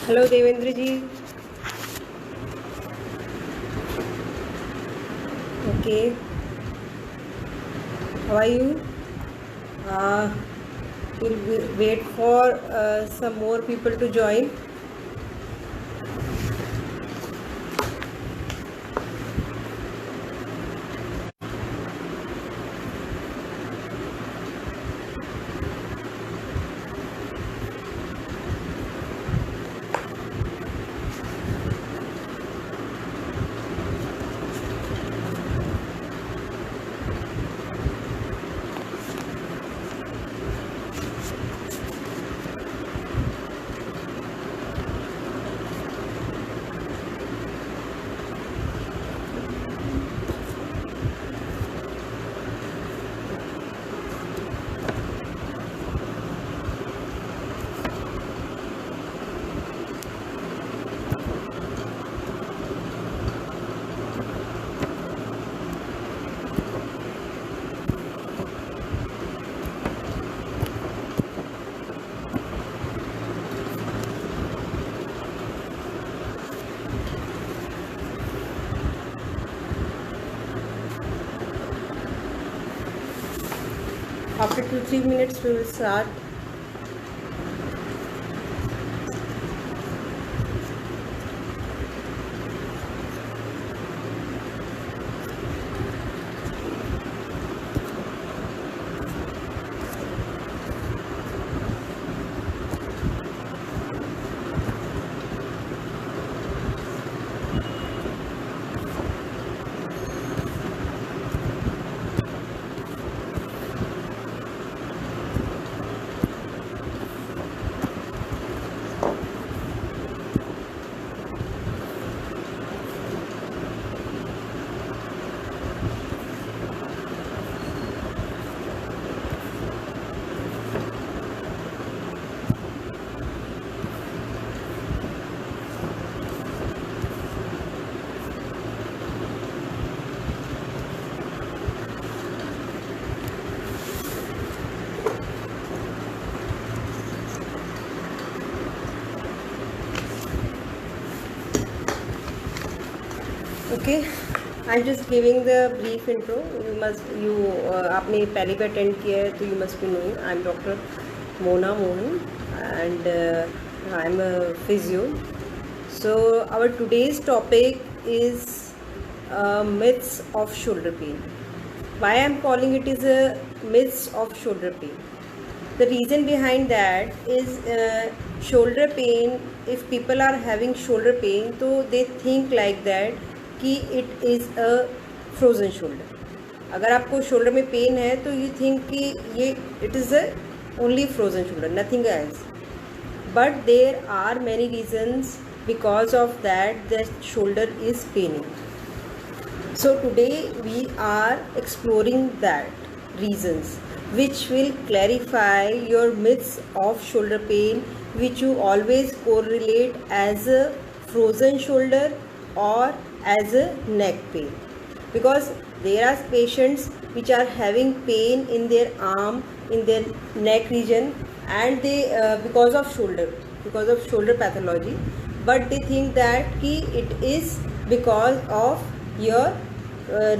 Hello Devendra ji. Okay, how are you? We'll wait for some more people to join. After 2-3 minutes, we will start. Okay, I'm just giving the brief intro. आपने पहले भी attend किया है तो you must be knowing. I'm Dr. Mona Mohan and I'm a physio. So our today's topic is myths of shoulder pain. Why I'm calling it is a myths of shoulder pain. The reason behind that is shoulder pain. If people are having shoulder pain, so they think like that कि it is a frozen shoulder. अगर आपको shoulder में pen है तो you think कि ये it is a only frozen shoulder, nothing else. But there are many reasons because of that shoulder is paining. So today we are exploring that reasons which will clarify your myths of shoulder pain which you always correlate as a frozen shoulder or as a neck pain, because there are patients which are having pain in their arm, in their neck region, and they because of shoulder pathology, but they think that ki it is because of your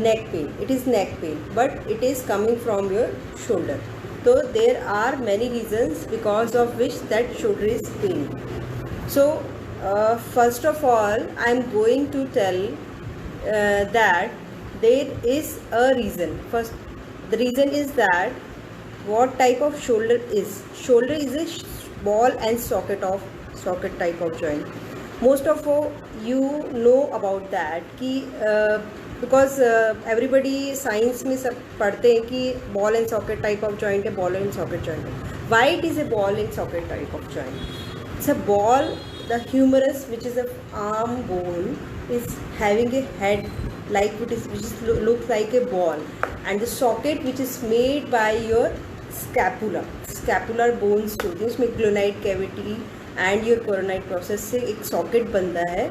neck pain. It is neck pain, but it is coming from your shoulder. So there are many reasons because of which that shoulder is paining. So first of all, I am going to tell that there is a reason. First, the reason is that what type of shoulder is. Shoulder is a ball and socket type of joint. Most of you know about that कि because everybody science में सब पढ़ते हैं कि ball and socket type of joint है, ball and socket joint है. Why it is a ball and socket type of joint? It's a ball. The humerus, which is the arm bone, is having a head like looks like a ball, and the socket which is made by your scapular bones होती है, उसमें glenoid cavity and your coronary process से एक socket बनता है,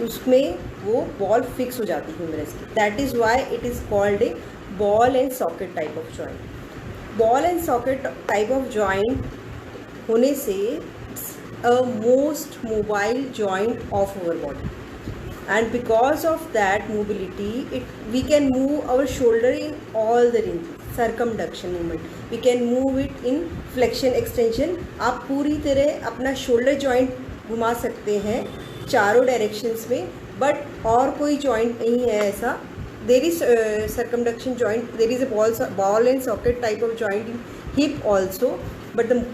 उसमें वो ball fix हो जाती है ह्यूमरस की. That is why it is called a ball and socket type of joint. Ball and socket type of joint होने से a most mobile joint of our body, and because of that mobility we can move our shoulder in all the ranges. Circumduction movement, we can move it in flexion extension. आप पूरी तरह अपना shoulder joint घुमा सकते हैं चारों directions में, but और कोई जॉइंट नहीं है ऐसा. There is circumduction joint, there is a ball and socket type of joint in hip also, but the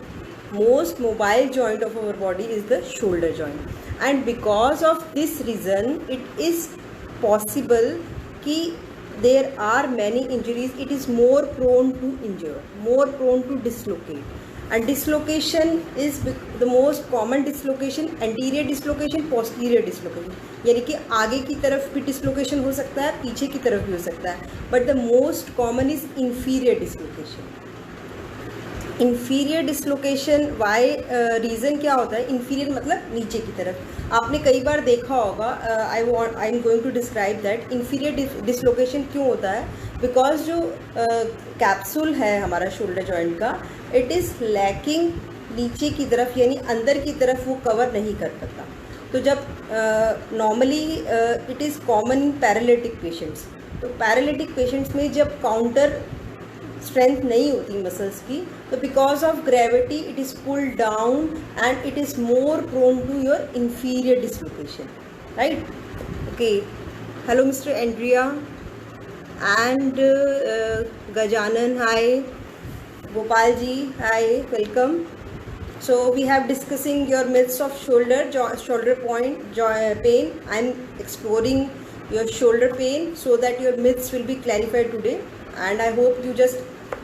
most mobile joint of our body is the shoulder joint. And because of this reason it is possible कि there are many injuries, it is more prone to injure, more prone to dislocate. And dislocation is the most common dislocation, anterior dislocation, posterior dislocation, यानी कि आगे की तरफ भी dislocation हो सकता है, पीछे की तरफ भी हो सकता है, but the most common is inferior dislocation. Inferior dislocation why reason क्या होता है? इंफीरियर मतलब नीचे की तरफ. आपने कई बार देखा होगा, I am going to describe that. Inferior dislocation क्यों होता है? बिकॉज जो कैप्सूल है हमारा शोल्डर जॉइंट का, इट इज़ लैकिंग नीचे की तरफ, यानी अंदर की तरफ वो कवर नहीं कर पाता. तो जब normally it is common in paralytic patients, तो पैरालिटिक पेशेंट्स में जब काउंटर स्ट्रेंथ नहीं होती मसल्स की, तो because of gravity it is pulled down and it is more prone to your inferior dislocation, right? Okay, hello mister Andrea and Gajanan, hi. Gopal ji, hi, welcome. So we have discussing your myths of shoulder point pain. I'm exploring your shoulder pain so that your myths will be clarified today. And I hope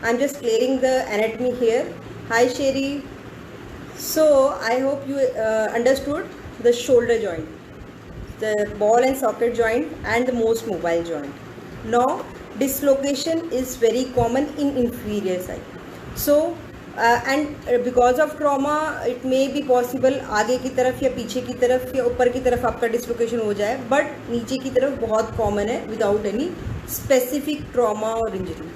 I'm just clearing the anatomy here. Hi Sherry. So I hope you understood the shoulder joint, the ball and socket joint, and the most mobile joint. Now dislocation is very common in inferior side. So and because of trauma it may be possible आगे की तरफ या पीछे की तरफ या ऊपर की तरफ आपका डिसलोकेशन हो जाए, बट नीचे की तरफ बहुत कॉमन है विदाउट एनी स्पेसिफिक ट्रॉमा और injury.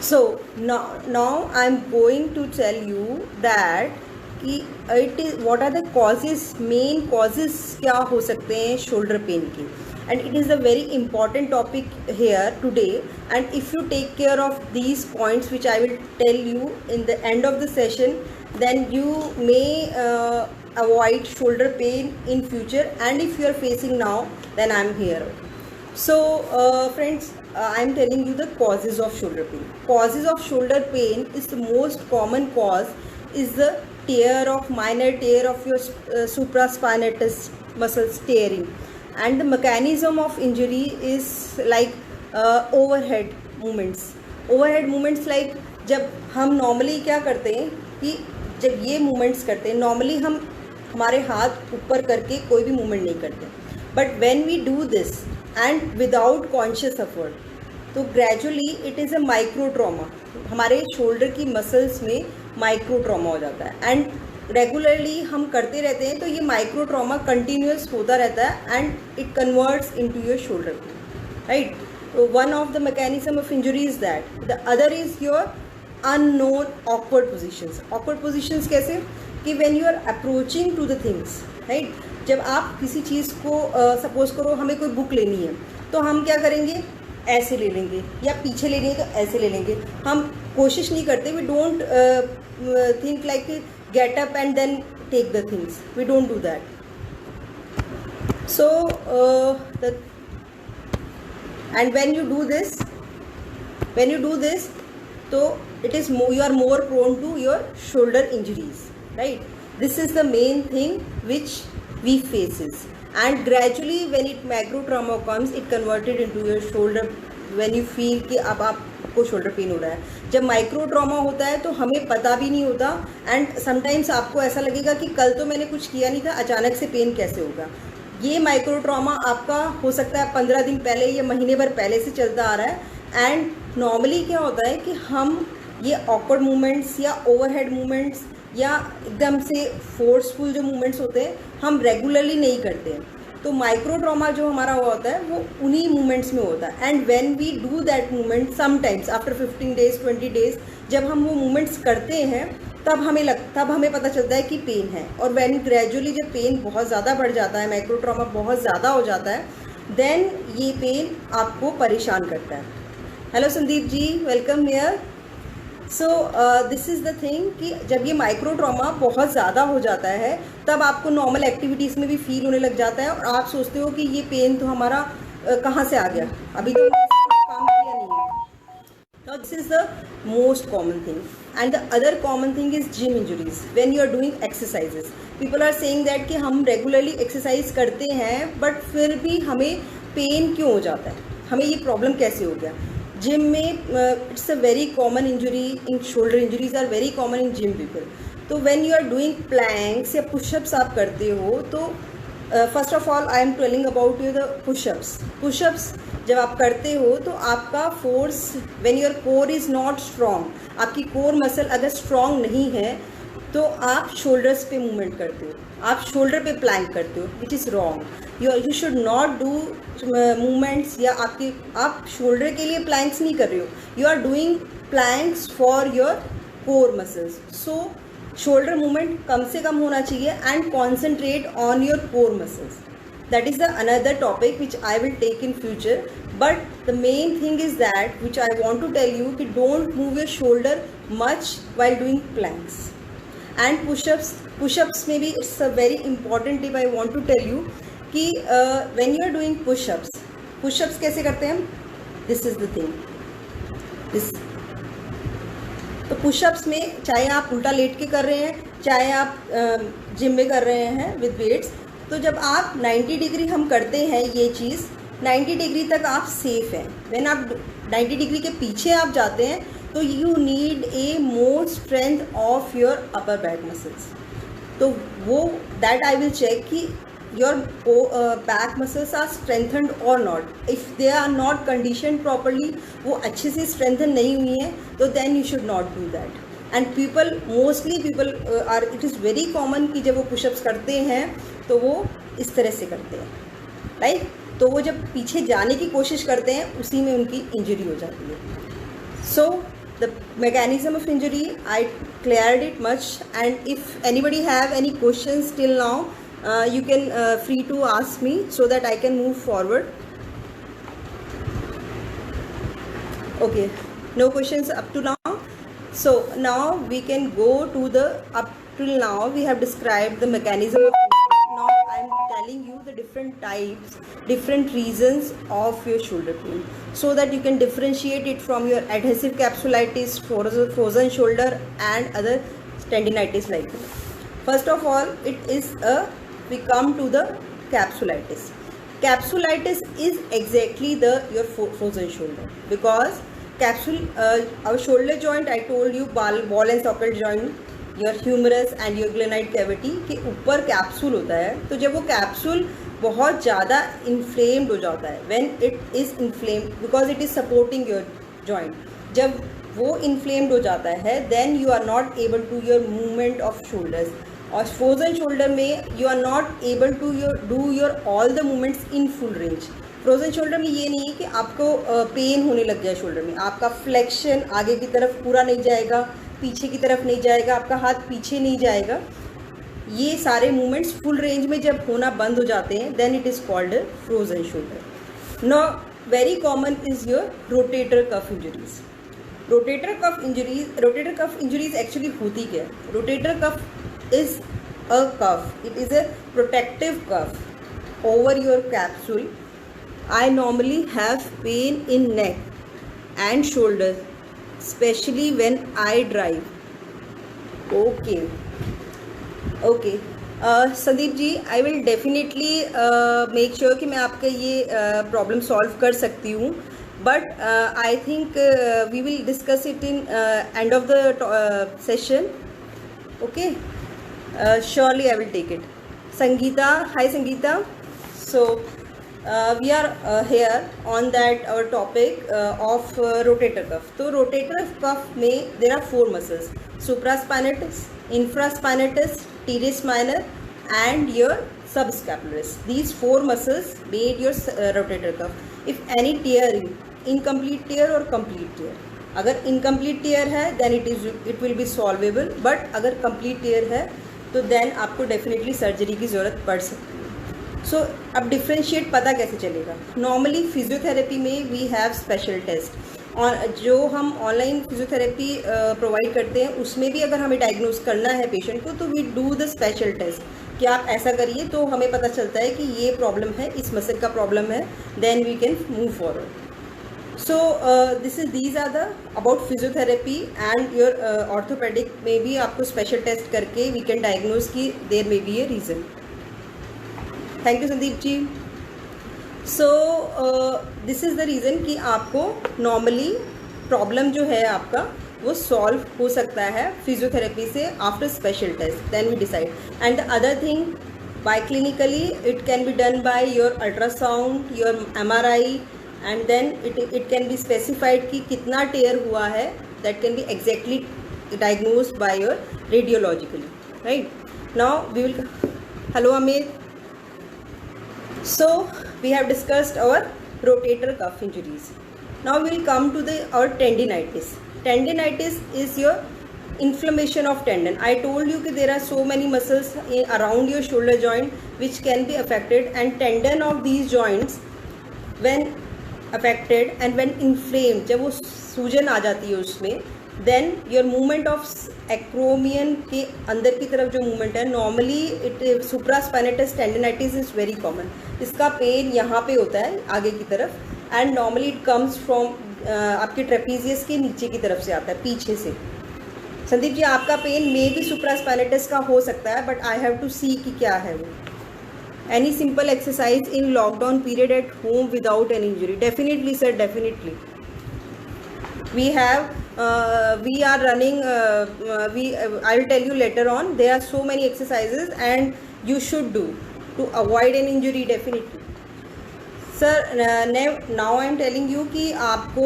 So now I am going to tell you that कि it is what are the causes, main causes क्या हो सकते हैं शोल्डर पेन के. And it is a very important topic here today, and if you take care of these points which I will tell you in the end of the session, then you may avoid shoulder pain in future, and if you are facing now, then I am here. So friends, I am telling you the causes of shoulder pain. Causes of shoulder pain is the most common cause is the minor tear of your supraspinatus muscles tearing. And the mechanism of injury is like overhead movements. Overhead movements like जब हम normally क्या करते हैं कि जब ये movements करते हैं, normally हम हमारे हाथ ऊपर करके कोई भी movement नहीं करते, but when we do this and without conscious effort, तो gradually it is a micro trauma. हमारे shoulder की muscles में micro trauma हो जाता है, and रेगुलरली हम करते रहते हैं तो ये माइक्रो ट्रॉमा कंटिन्यूस होता रहता है and it converts into your shoulder pain, right? तो one of the mechanism of injury is that. The other is your unknown awkward positions. Awkward positions कैसे? कि when you are approaching to the things, right? जब आप किसी चीज़ को suppose करो हमें कोई बुक लेनी है तो हम क्या करेंगे, ऐसे ले लेंगे, या पीछे लेनी है तो ऐसे ले लेंगे. हम कोशिश नहीं करते, we don't think like get up and then take the things. We don't do that. So and when you do this, so it is more, you are more prone to your shoulder injuries, right? This is the main thing which we faces, and gradually when it macro trauma comes, it converted into your shoulder. When you feel कि अब आपको shoulder pain हो रहा है. जब micro trauma होता है तो हमें पता भी नहीं होता, एंड समटाइम्स आपको ऐसा लगेगा कि कल तो मैंने कुछ किया नहीं था, अचानक से पेन कैसे होगा. ये माइक्रो ट्रॉमा आपका हो सकता है 15 दिन पहले या महीने भर पहले से चलता आ रहा है. एंड नॉर्मली क्या होता है कि हम ये ऑकवर्ड मूवमेंट्स या ओवरहेड मूवमेंट्स या एकदम से फोर्सफुल जो मूवमेंट्स होते हैं हम रेगुलरली नहीं करते हैं. तो माइक्रो ट्रॉमा जो हमारा हुआ होता है वो उन्हीं मूवमेंट्स में होता है। And when we do that movement sometimes after 15 days 20 days, जब हम वो मूवमेंट्स करते हैं तब हमें पता चलता है कि पेन है। और व्हेन ग्रेजुअली जब पेन बहुत ज़्यादा बढ़ जाता है, माइक्रो ट्रॉमा बहुत ज़्यादा हो जाता है, देन ये पेन आपको परेशान करता है। Hello Sandeep ji, welcome here. So this is the thing कि जब ये माइक्रो ट्रॉमा बहुत ज़्यादा हो जाता है तब आपको नॉर्मल एक्टिविटीज़ में भी फील होने लग जाता है और आप सोचते हो कि ये पेन तो हमारा कहाँ से आ गया, अभी तो हमने काम किया नहीं है। Now this is the most common thing, and the other common thing is gym injuries when you are doing exercises. People are saying that कि हम regularly exercise करते हैं but फिर भी हमें पेन क्यों हो जाता है, हमें ये प्रॉब्लम कैसे हो गया। जिम में it's a very common injury, in shoulder injuries are very common in gym people. तो when you are doing planks या पुशअप्स आप करते हो तो first of all I am telling about you the pushups जब आप करते हो तो आपका force, when your core is not strong, आपकी कोर मसल अगर स्ट्रॉन्ग नहीं है तो आप शोल्डर्स पे मूवमेंट करते हो, आप शोल्डर पे प्लैंक करते हो, which is wrong. You should not do movements या आप शोल्डर के लिए प्लैंक्स नहीं कर रहे हो, you are doing planks for your core muscles. So shoulder movement कम से कम होना चाहिए and concentrate on your core muscles. That is the another topic which I will take in future, but the main thing is that which I want to tell you कि don't move your shoulder much while doing planks and push-ups में भी it's a very important tip I want to tell you कि when you are doing push-ups कैसे करते हैं हम, this is the thing, this। तो pushups में चाहे आप उल्टा लेट के कर रहे हैं, चाहे आप जिम में कर रहे हैं विद वेट्स, तो जब आप 90 डिग्री हम करते हैं ये चीज़, 90 डिग्री तक आप सेफ हैं। व्हेन आप 90 डिग्री के पीछे आप जाते हैं तो you need a more strength of your upper back muscles. तो वो दैट आई विल चेक कि your back muscles are strengthened और not. If they are not condition properly, वो अच्छे से स्ट्रेंथन नहीं हुई हैं, तो then you should not do that. And mostly people are, it is very common कि जब वो पुशअप्स करते हैं तो वो इस तरह से करते हैं, राइट। तो वो जब पीछे जाने की कोशिश करते हैं उसी में उनकी इंजरी हो जाती है। So the mechanism of injury I cleared it much, and if anybody have any questions till now you can free to ask me so that I can move forward. Okay, no questions up to now. So now we can go to the, up till now we have described the mechanism of injury. Now I am telling you the different types, different reasons of your shoulder pain, so that you can differentiate it from your adhesive capsulitis, frozen shoulder and other tendinitis like that. First of all, it is we come to the capsulitis. Capsulitis is exactly your frozen shoulder, because our shoulder joint, I told you, ball and socket joint, your humerus and your glenoid cavity के ऊपर capsule होता है। तो जब वो capsule बहुत ज़्यादा inflamed हो जाता है, when it is inflamed because it is supporting your joint, जब वो इन्फ्लेम्ड हो जाता है then you are not able to your movement of shoulders। और फ्रोजन शोल्डर में you are not able to do your all the movements in full range. Frozen shoulder में ये नहीं है कि आपको पेन होने लग जाए शोल्डर में, आपका फ्लेक्शन आगे की तरफ पूरा नहीं जाएगा, पीछे की तरफ नहीं जाएगा, आपका हाथ पीछे नहीं जाएगा। ये सारे मूवमेंट्स फुल रेंज में जब होना बंद हो जाते हैं then it is called frozen shoulder. No very common is your rotator cuff injuries. Rotator cuff injuries actually होती क्या है? Rotator cuff is a cuff, it is a protective cuff over your capsule. I normally have pain in neck and shoulders, especially when I drive. Okay, Sandeep ji, I will definitely make sure कि मैं आपका ये problem solve कर सकती हूँ, but I think we will discuss it in end of the session. Okay. Surely I will take it. Sangeeta, hi Sangeeta. So we are here on that our topic of rotator cuff. So rotator cuff में there are 4 muscles: supraspinatus, infraspinatus, teres minor and your subscapularis. These 4 muscles made your rotator cuff. If any tear, incomplete tear or complete tear, अगर incomplete tear है then it will be solvable, but अगर complete tear है तो then आपको definitely surgery की ज़रूरत पड़ सकती है. So अब differentiate पता कैसे चलेगा? Normally physiotherapy में we have special test. और जो हम ऑनलाइन फिजियोथेरेपी प्रोवाइड करते हैं उसमें भी अगर हमें डायग्नोज करना है पेशेंट को तो we do the special test कि आप ऐसा करिए तो हमें पता चलता है कि ये प्रॉब्लम है, इस मसल का प्रॉब्लम है, then we can move forward. So this is these are the about physiotherapy and your orthopaedic में भी आपको स्पेशल टेस्ट करके वी कैन डायग्नोज कि there may be a reason. Thank you Sandeep ji. So this is the reason कि आपको normally problem जो है आपका वो सॉल्व हो सकता है फिजियोथेरेपी से after special test, then we decide. And the other thing by clinically it can be done by your ultrasound, your MRI, and then it can be specified कि कितना टेयर हुआ है. That can be exactly diagnosed by your radiologically. Right now we will. Hello Amit. So we have discussed our rotator cuff injuries. Now we will come to our tendinitis. Tendinitis is your inflammation of tendon. I told you that there are so many muscles around your shoulder joint which can be affected, and tendon of these joints when affected and when inflamed, जब वो सूजन आ जाती है उसमें, then your movement of acromion के अंदर की तरफ जो मूवमेंट है, normally it supraspinatus tendinitis is very common. इसका पेन यहाँ पे होता है आगे की तरफ, and normally it comes from आपके ट्रेपीजियस के नीचे की तरफ से आता है, पीछे से. संदीप जी आपका पेन मे भी सुप्रास्पाइनेटस का हो सकता है, बट आई हैव टू सी कि क्या है वो. Any simple exercise in lockdown period at home without any injury? Definitely sir, definitely. We are running, I will tell you later on, there are so many exercises and you should do to avoid an injury definitely. Sir, now I am telling you कि आपको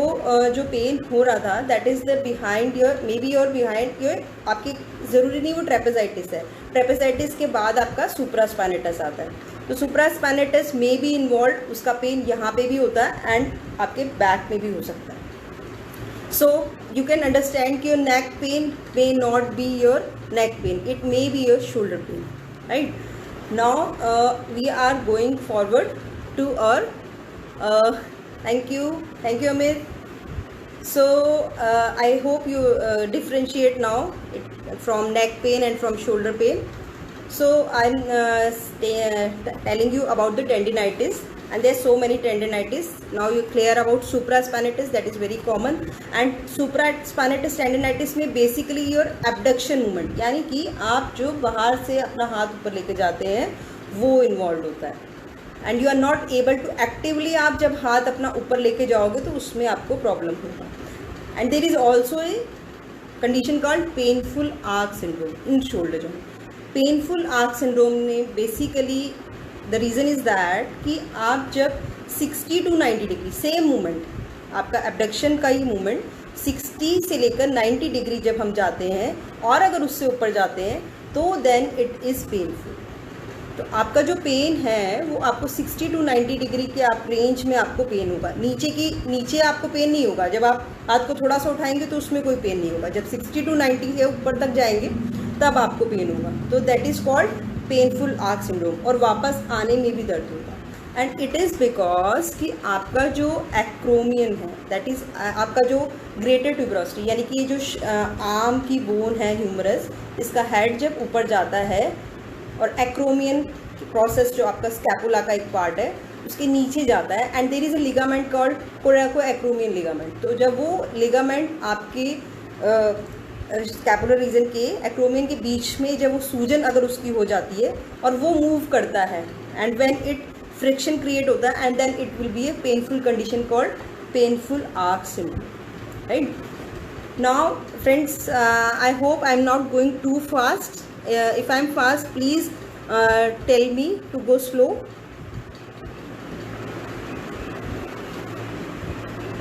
जो pen हो रहा था that is the behind your, maybe your behind your, आपकी ज़रूरी नहीं वो ट्रेपेजाइटिस है. ट्रेपेजाइटिस के बाद आपका सुप्रास्पाइनेटस आता है, तो सुप्रास्पाइनेटस में भी इन्वॉल्व, उसका पेन यहाँ पे भी होता है एंड आपके बैक में भी हो सकता है. So you can understand कि your neck pain may not be your neck pain, it may be your shoulder pain. Right now we are going forward to our thank you Amit. So I hope you differentiate now from neck pain and from shoulder pain. So I'm telling you about the tendinitis. And there are so many tendinitis. Now you clear about supraspinatus, that is very common. And supraspinatus tendinitis में basically your abduction movement, यानी कि आप जो बाहर से अपना हाथ ऊपर लेके जाते हैं वो इन्वॉल्व होता है. And you are not able to actively, आप जब हाथ अपना ऊपर लेके जाओगे तो उसमें आपको प्रॉब्लम होगा. And there is also a condition called painful arc syndrome in shoulder joint. Painful arc syndrome में basically the reason is that कि आप जब 60 to 90 डिग्री सेम मूवमेंट, आपका एबडक्शन का ही मूवमेंट 60 से लेकर 90 डिग्री जब हम जाते हैं और अगर उससे ऊपर जाते हैं तो देन इट इज़ पेनफुल. तो आपका जो पेन है वो आपको 60 to 90 डिग्री के आप रेंज में आपको पेन होगा. नीचे आपको पेन नहीं होगा. जब आप हाथ को थोड़ा सा उठाएंगे तो उसमें कोई पेन नहीं होगा. जब 60 to 90 के ऊपर तक जाएंगे तब आपको पेन होगा. तो that is called painful arc syndrome. और वापस आने में भी दर्द होगा. एंड इट इज़ बिकॉज कि आपका जो एक्रोमियन है, दैट इज़ आपका जो ग्रेटर ट्यूबरोसिटी, यानी कि ये जो आर्म की बोन है ह्यूमरस, इसका हेड जब ऊपर जाता है और एक्रोमियन प्रोसेस जो आपका स्कैपुला का एक पार्ट है उसके नीचे जाता है, and there is a ligament called coraco acromion ligament. तो जब वो लिगामेंट आपकी स्कैपुलर रीजन के एक्रोमियन के बीच में जब वो सूजन अगर उसकी हो जाती है और वो मूव करता है, and when it friction create होता है, and then it will be a painful condition called painful arc syndrome. Right now friends, I hope I am not going too fast. If I am fast, please tell me to go slow.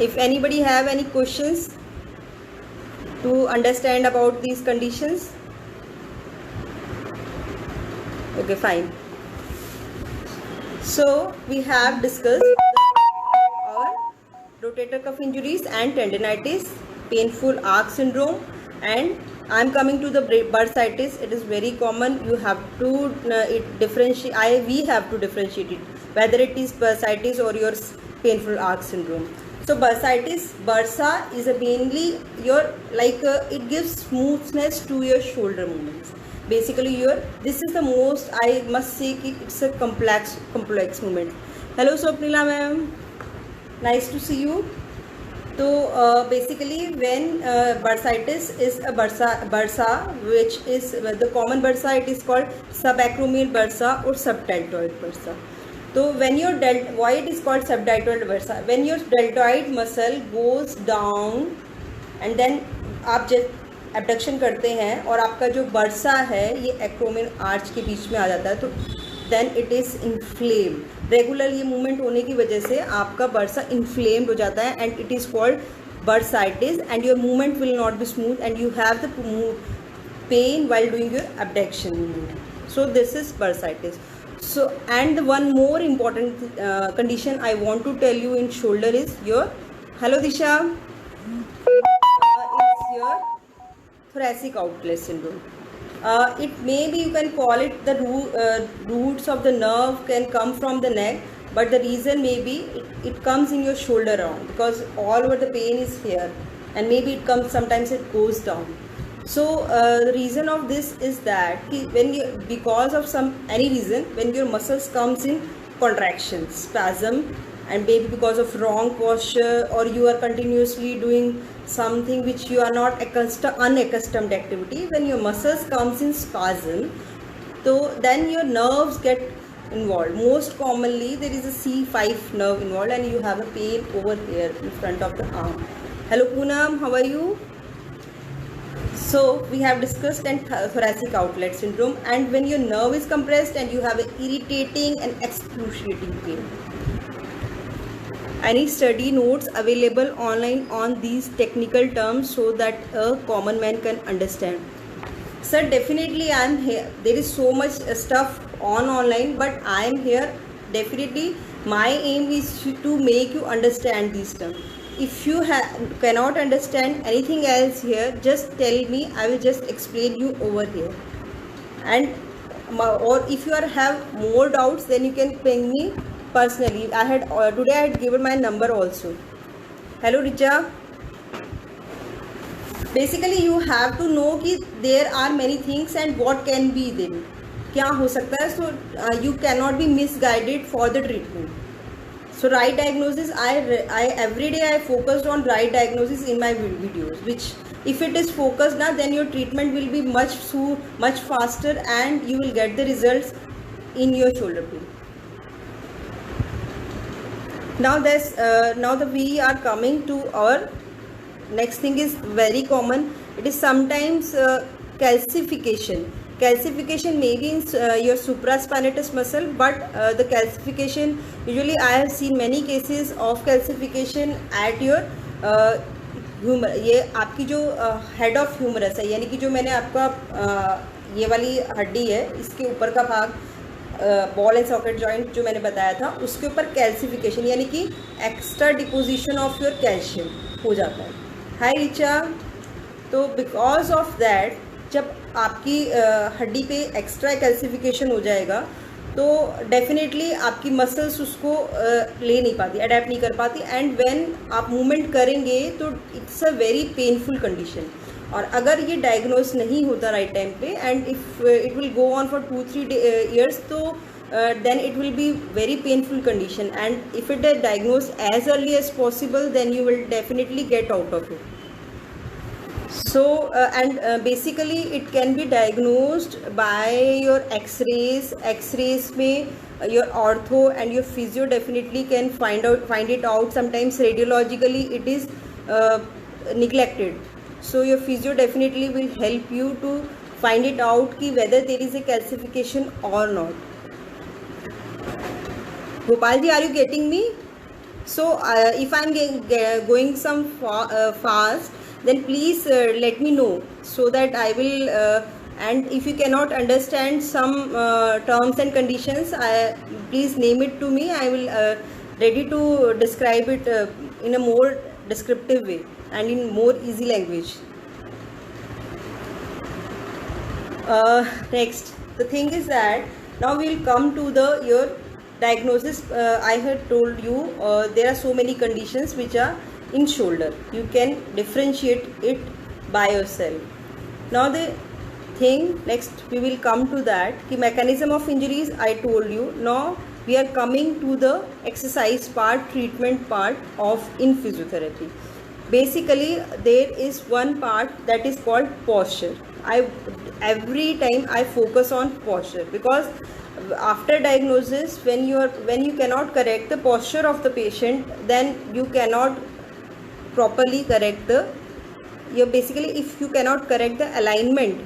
If anybody have any questions to understand about these conditions, okay, fine. So we have discussed our rotator cuff injuries and tendinitis, painful arc syndrome, and I'm coming to the bursitis. It is very common. You have to we have to differentiate it whether it is bursitis or your painful arc syndrome. So bursitis, bursa is mainly your it gives smoothness to your shoulder movements. Basically this is the most, I must say, it's a complex movement. Hello Swapnila ma'am, nice to see you. So basically when bursitis is a bursa, which is the common bursa, it is called subacromial bursa or subdeltoid bursa. So when your why it is called subdeltoid bursa, when your deltoid muscle goes down and then आप जब abduction करते हैं और आपका जो bursa है ये acromial arch के बीच में आ जाता है, तो then it is inflame. Regular ये मूवमेंट होने की वजह से आपका बर्सा इन्फ्लेम्ड हो जाता है and it is called bursitis and your movement will not be smooth and you have the pain while doing your abduction movement. So this is bursitis. So and one more important condition I want to tell you in shoulder is your, hello Disha, is your thoracic outlet syndrome. It may be, you can call it the roots of the nerve can come from the neck, but the reason may be it comes in your shoulder round because all over the pain is here, and maybe it comes, sometimes it goes down. So the reason of this is that when you, because of any reason, when your muscles comes in contraction, spasm, and maybe because of wrong posture or you are continuously doing something which you are not unaccustomed activity, when your muscles comes in spasm, so then your nerves get involved. Most commonly there is a C5 nerve involved and you have a pain over here in front of the arm. Hello Poonam, how are you? So we have discussed thoracic outlet syndrome, and when your nerve is compressed and you have an irritating and excruciating pain. Any study notes available online on these technical terms so that a common man can understand? Sir, definitely I am here. There is so much stuff online, but I am here. Definitely my aim is to make you understand these terms. If you cannot understand anything else here, just tell me. I will just explain you over here. And or if you have more doubts, then you can ping me personally. I had today I had given my number also. Hello Richa. Basically you have to know कि there are many things and what can be them. क्या हो सकता है? So you cannot be misguided for the treatment. So right diagnosis, I every day I focused on right diagnosis in my videos, which if it is focused now, then your treatment will be much faster and you will get the results in your shoulder pain. Now we are coming to our next thing is very common. It is sometimes calcification. Calcification may be in your supraspinatus muscle, but the calcification, usually I have seen many cases of calcification at your ये आपकी जो head of humerus है, यानी कि जो मैंने आपका ये वाली हड्डी है इसके ऊपर का भाग, बॉल एंड सॉकेट जॉइंट जो मैंने बताया था, उसके ऊपर कैल्सिफिकेशन यानी कि extra deposition of your calcium हो जाता है. हाय रिचा. तो बिकॉज ऑफ दैट जब आपकी हड्डी पे एक्स्ट्रा कैल्सिफिकेशन हो जाएगा तो डेफिनेटली आपकी मसल्स उसको ले नहीं पाती, अडेप्ट नहीं कर पाती, एंड व्हेन आप मूवमेंट करेंगे तो it's a very painful condition. और अगर ये डायग्नोज नहीं होता राइट टाइम पे and if it will go on for 2-3 years, तो then it will be very painful condition, and if it is diagnosed as early as possible, then you will definitely get out of it. So basically it can be diagnosed by your x-rays में your ortho and your physio definitely can find it out. Sometimes radiologically it is neglected, so your physio definitely will help you to find it out ki whether there is a calcification or not. Gopal ji, are you getting me? So if I am going some fast, then please let me know so that I will and if you cannot understand some terms and conditions, please name it to me. I will ready to describe it in a more descriptive way and in more easy language. Next, the thing is that now we will come to your diagnosis. I had told you there are so many conditions which are in shoulder. You can differentiate it by yourself. Now the thing next we will come to that कि mechanism of injuries I told you. Now we are coming to the exercise part, treatment part of in physiotherapy. Basically there is one part that is called posture. Every time I focus on posture, because after diagnosis, when you cannot correct the posture of the patient, then you cannot properly correct basically if you cannot correct the alignment,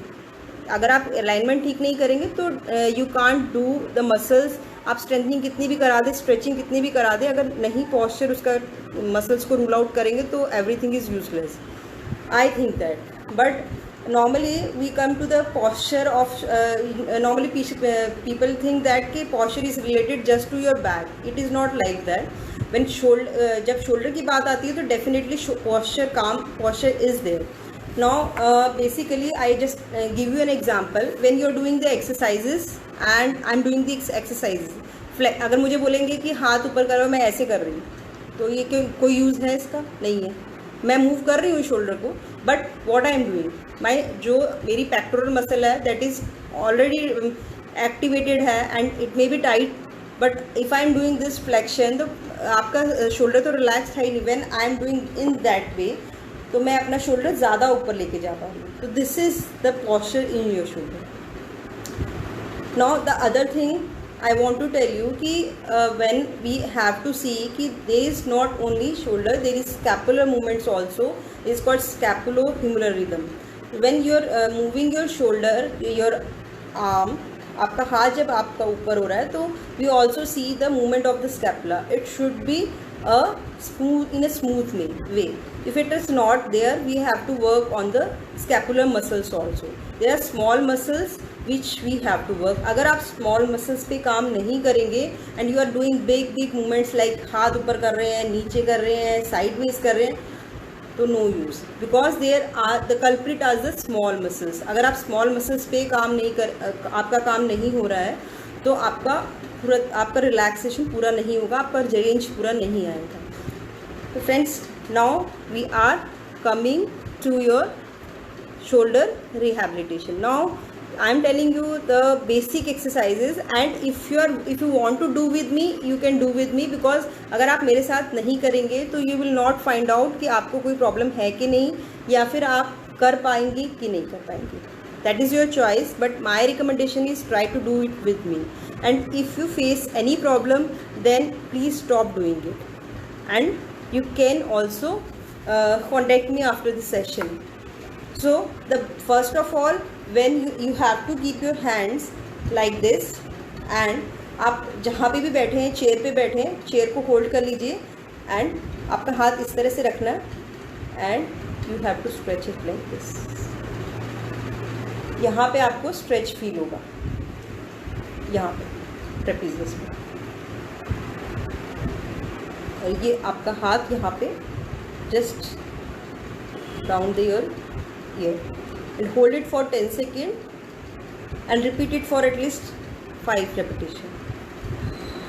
अगर आप alignment ठीक नहीं करेंगे तो you can't do the muscles. आप strengthening कितनी भी करा दे, स्ट्रेचिंग कितनी भी करा दे, अगर नहीं posture उसका मसल्स को रूल आउट करेंगे तो everything is useless. I think that, but normally we come to the posture of normally people think that कि posture is related just to your back. It is not like that. When जब shoulder की बात आती है तो definitely posture is there. Now basically I just give you an example. When you are doing the exercises and I am doing the exercises, अगर मुझे बोलेंगे कि हाथ ऊपर करो, मैं ऐसे कर रही हूँ, तो ये कोई यूज़ है इसका? नहीं है. मैं मूव कर रही हूँ शोल्डर को, but what I am doing, जो मेरी पेक्टोरल मसल है दैट इज़ ऑलरेडी एक्टिवेटेड है and it may be tight, but if I am doing this flexion तो आपका शोल्डर तो रिलैक्स है नहीं. When I am doing in that way तो मैं अपना शोल्डर ज़्यादा ऊपर लेके जा पा रही हूँ. तो this is the posture in your shoulder. Now the other thing I want to tell you कि when we have to see कि there is not only shoulder, there is scapular movements also. It's called scapulohumeral rhythm. When you are moving your shoulder, your arm, आपका हाथ जब आपका ऊपर हो रहा है तो we also see the movement of the scapula. It should be in a smooth way. If it is not there, we have to work on the scapular muscles also. There are small muscles which we have to work. अगर आप small muscles पे काम नहीं करेंगे and you are doing big movements like हाथ ऊपर कर रहे हैं, नीचे कर रहे हैं, sideways कर रहे हैं, तो no use, because there are the culprit as the small muscles. अगर आप small muscles पे आपका काम नहीं हो रहा है तो आपका relaxation पूरा नहीं होगा, आपका range पूरा नहीं आएगा. तो friends, now we are coming to your shoulder rehabilitation. Now I am telling you the basic exercises, and if you want to do with me, you can do with me, because अगर आप मेरे साथ नहीं करेंगे तो you will not find out कि आपको कोई प्रॉब्लम है कि नहीं, या फिर आप कर पाएंगे कि नहीं कर पाएंगे. That is your choice, but my recommendation is try to do it with me. And if you face any problem, then please stop doing it. And you can also contact me after the session. So the first of all, when you have to keep your hands like this, and आप जहाँ पे भी बैठे हैं, chair पे बैठे हैं, chair को होल्ड कर लीजिए एंड आपका हाथ इस तरह से रखना है and you have to stretch it like this. यहाँ पे आपको स्ट्रेच फील होगा, यहाँ पे ट्रेपेजियस में, और ये आपका हाथ यहाँ पे just round the your year and hold it for 10 seconds and repeat it for at least 5 repetitions.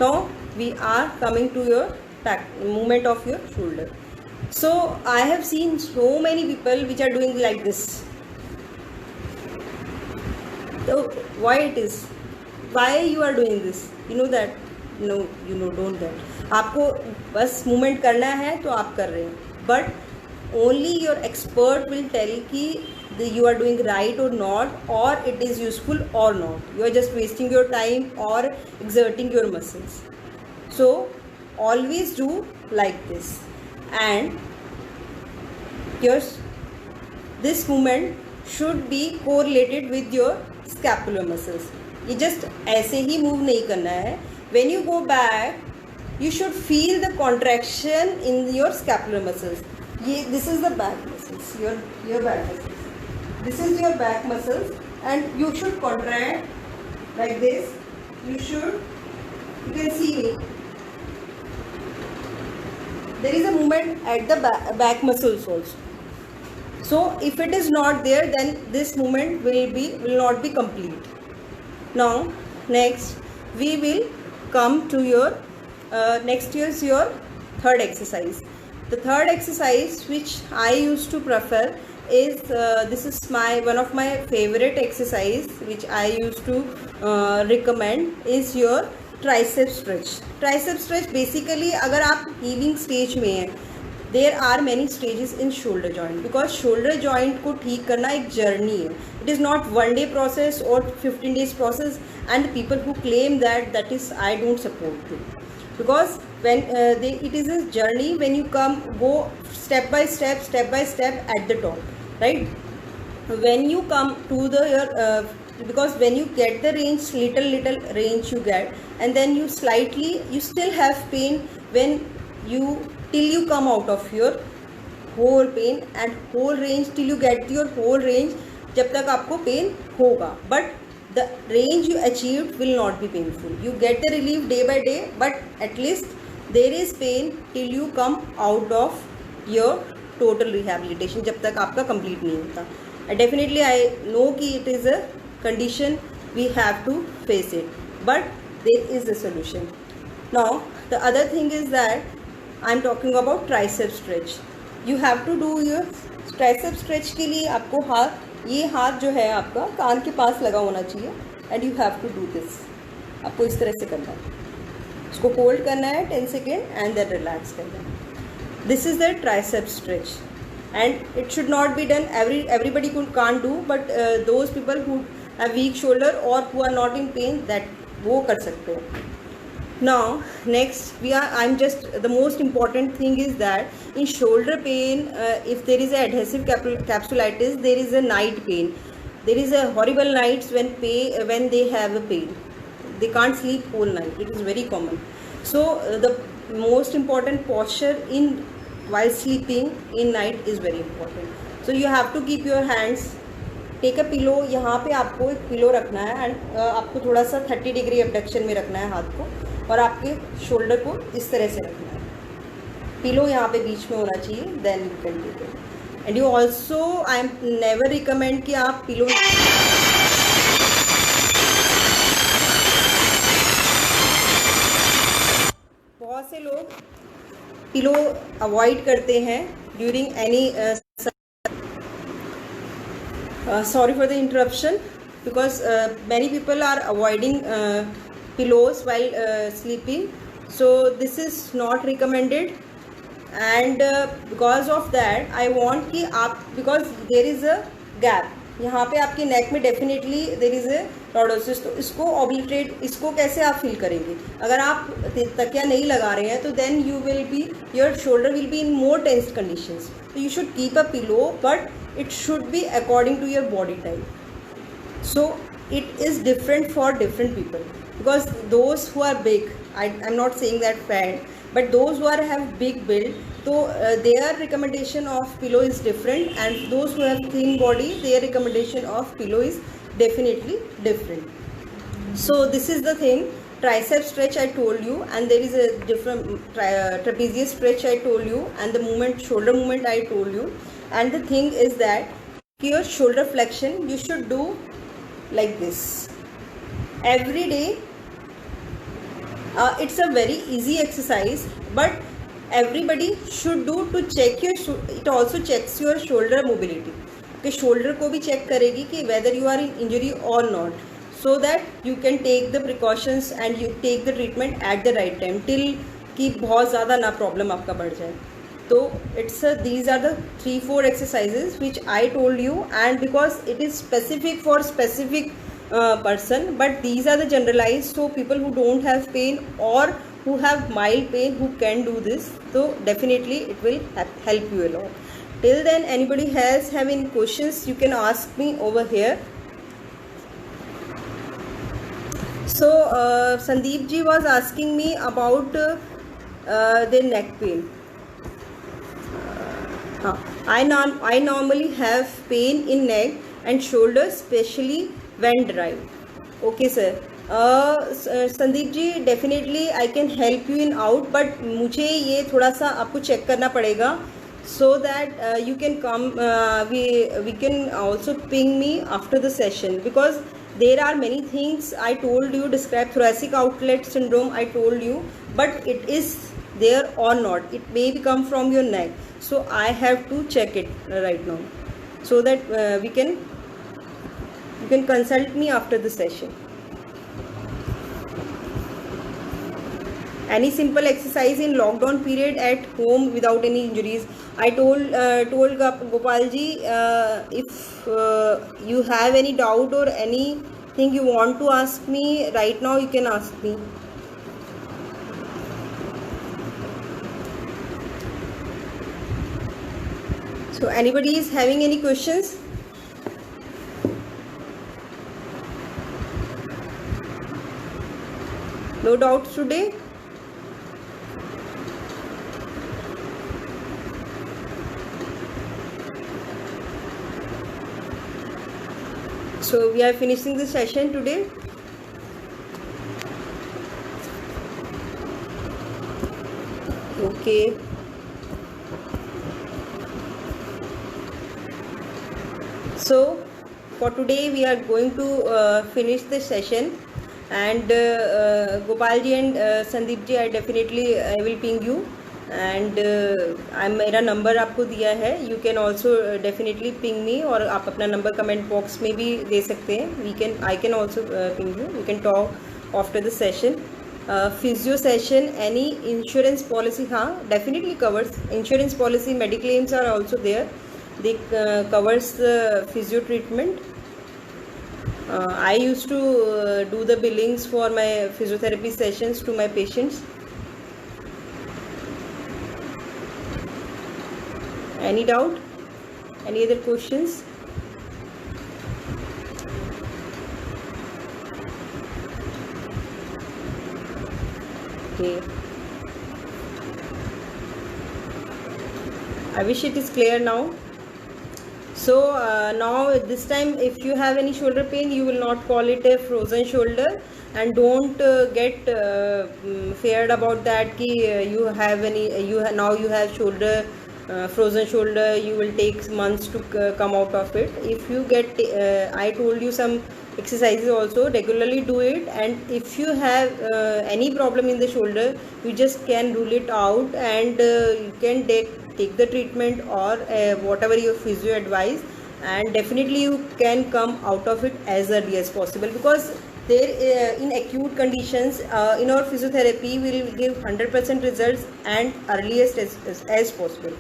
Now we are coming to your back movement of your shoulder. So I have seen so many people which are doing like this. So why it is? Why you are doing this? You know that? No, you know, don't that. आपको बस movement करना है तो आप कर रहे हैं, but only your expert will tell कि you are doing right or not, or it is useful or not. You are just wasting your time or exerting your muscles. So always do like this, and this movement should be correlated with your scapular muscles. ये just ऐसे ही move नहीं करना है. When you go back, you should feel the contraction in your scapular muscles. This is the back muscles, your back muscles. This is your back muscles, and you should contract like this. You can see me. There is a movement at the back muscles also. So if it is not there, then this movement will not be complete. Now next we will come to your next is your third exercise. The third exercise which I used to prefer is this is one of my favorite exercise which I used to recommend is your tricep stretch. Tricep stretch basically अगर आप healing stage में हैं, there are many stages in shoulder joint, because shoulder joint को ठीक करना एक journey है. It is not 1 day process or 15 days process, and the people who claim that is I don't support to, because when it is a journey. When you go step by step at the top, right? When you come to the because when you get the range, little range you get, and then you still have pain when till you come out of your whole pain and whole range, till you get your whole range, जब तक आपको pen होगा, but the range you achieved will not be painful. You get the relief day by day, but at least there is pain till you come out of your total rehabilitation, जब तक आपका complete नहीं होता. Definitely I know कि it is a condition, we have to face it, but there is a solution. Now the other thing is that I am talking about tricep stretch. You have to do your tricep stretch के लिए आपको ये हाथ जो है आपका कान के पास लगा होना चाहिए, and you have to do this. आपको इस तरह से करना है, इसको होल्ड करना है 10 सेकेंड and then relax करना है. This is the tricep stretch, and it should not be done everybody can't do, but those people who have weak shoulder or who are not in pain, that वो कर सकते हो. Now next the most important thing is that in shoulder pain, if there is a adhesive capsulitis, there is a night pain. There is a horrible nights when they have a pain, they can't sleep whole night. It is very common. So the most important posture while sleeping in night is very important. So you have to keep your hands, take a pillow. यहाँ पे आपको एक pillow रखना है, and आपको थोड़ा सा 30 degree abduction में रखना है हाथ को, और आपके शोल्डर को इस तरह से रखना है. पिलो यहाँ पे बीच में होना चाहिए, then you can take it. And you also I am never recommend कि आप पिलो, बहुत से लोग पिलो अवॉइड करते हैं during any sorry for the interruption, because many people are avoiding pillows while sleeping, so this is not recommended. And because of that I want कि आप, because there is a gap यहाँ पे आपके neck में, definitely there is a lordosis. तो इसको obliterate, इसको कैसे आप फील करेंगे? अगर आप तकिया नहीं लगा रहे हैं तो then your shoulder will be in more tensed conditions. तो you should keep a pillow, but it should be according to your body type. So it is different for different people, because those who are big, I'm not saying that fat, but those who have big build, so their recommendation of pillow is different, and those who have thin body, their recommendation of pillow is definitely different. So this is the thing. Tricep stretch I told you, and there is a different trapezius stretch I told you, and the shoulder movement I told you. And the thing is that your shoulder flexion you should do like this every day. It's a very easy exercise, but everybody should do to check your it also checks your shoulder mobility. Okay, shoulder को भी check करेगी कि whether you are in injury or not, so that you can take the precautions and you take the treatment at the right time, till कि बहुत ज़्यादा ना problem आपका बढ़ जाए. So these are the 3-4 exercises which I told you, and because it is specific for specific person, but these are the generalized, so people who don't have pain or who have mild pain who can do this, so definitely it will help you a lot. Till then, anybody have any questions, you can ask me over here. So Sandeep ji was asking me about their neck pain. I normally have pain in neck and shoulders, especially when dry. Okay sir. Sandeep ji, definitely I can help you in out, but मुझे ये थोड़ा सा आपको check करना पड़ेगा, so that you can come, we can also ping me after the session, because there are many things I told you, describe thoracic outlet syndrome I told you, but it is there or not, it may come from your neck, so I have to check it right now, so that you can consult me after the session. Any simple exercise in lockdown period at home without any injuries? I told Gopal ji, if you have any doubt or anything you want to ask me right now, you can ask me. So anybody is having any questions? No doubts today? So we are finishing the session today. Okay. So for today we are going to finish the session, and Gopal ji and Sandeep ji, I will ping you, and मेरा number आपको दिया है, you can also definitely ping me, और आप अपना number comment box में भी दे सकते हैं, I can also ping you, we can talk after the session. Physio session, any insurance policy? हाँ, definitely covers insurance policy, medical claims are also there, they covers the physio treatment. I used to do the billings for my physiotherapy sessions to my patients. Any doubt? Any other questions? Okay. I wish it is clear now. So now this time, if you have any shoulder pain, you will not call it a frozen shoulder, and don't get feared about that ki you have any, now you have shoulder frozen shoulder, you will take months to come out of it. If you get I told you some exercises also, regularly do it, and if you have any problem in the shoulder, you just can rule it out, and you can take the treatment or whatever your physio advice, and definitely you can come out of it as early as possible, because there in acute conditions in our physiotherapy we will give 100% results and earliest as possible.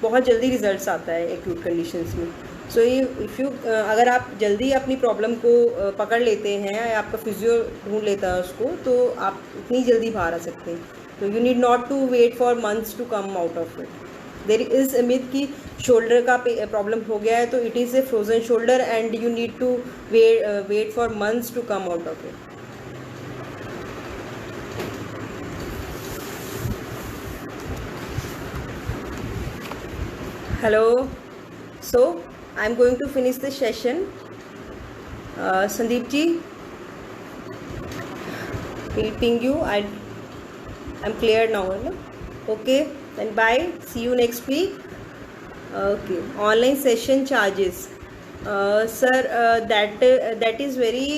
बहुत जल्दी results आता है acute conditions में. So if you अगर आप जल्दी अपनी problem को पकड़ लेते हैं, आपका फिजियो ढूंढ लेता है उसको, तो आप इतनी जल्दी बाहर आ सकते हैं. तो you need not to wait for months to come out of it. There is उम्मीद कि शोल्डर का प्रॉब्लम हो गया है, तो it is a frozen shoulder and you need to wait for months to come out of it. Hello. So I'm going to finish the session. Sandeep ji, will ping you. I'm clear now. No? Okay. Then bye. See you next week. Okay. Online session charges. Sir, that is very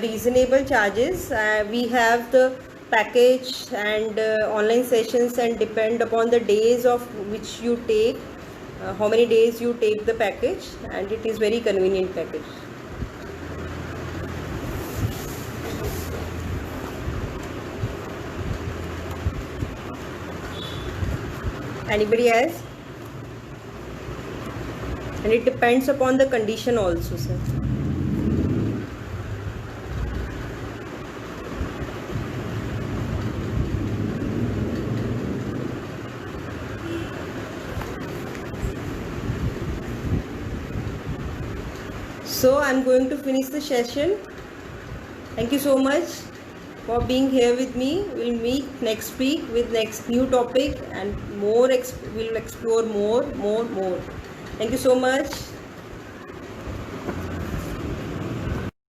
reasonable charges. We have the package and online sessions, and depend upon the days of which you take. How many days you take the package, and it is very convenient package. Anybody else? And it depends upon the condition also, sir. So I'm going to finish the session. Thank you so much for being here with me. We'll meet next week with next new topic, and more we'll explore more. Thank you so much.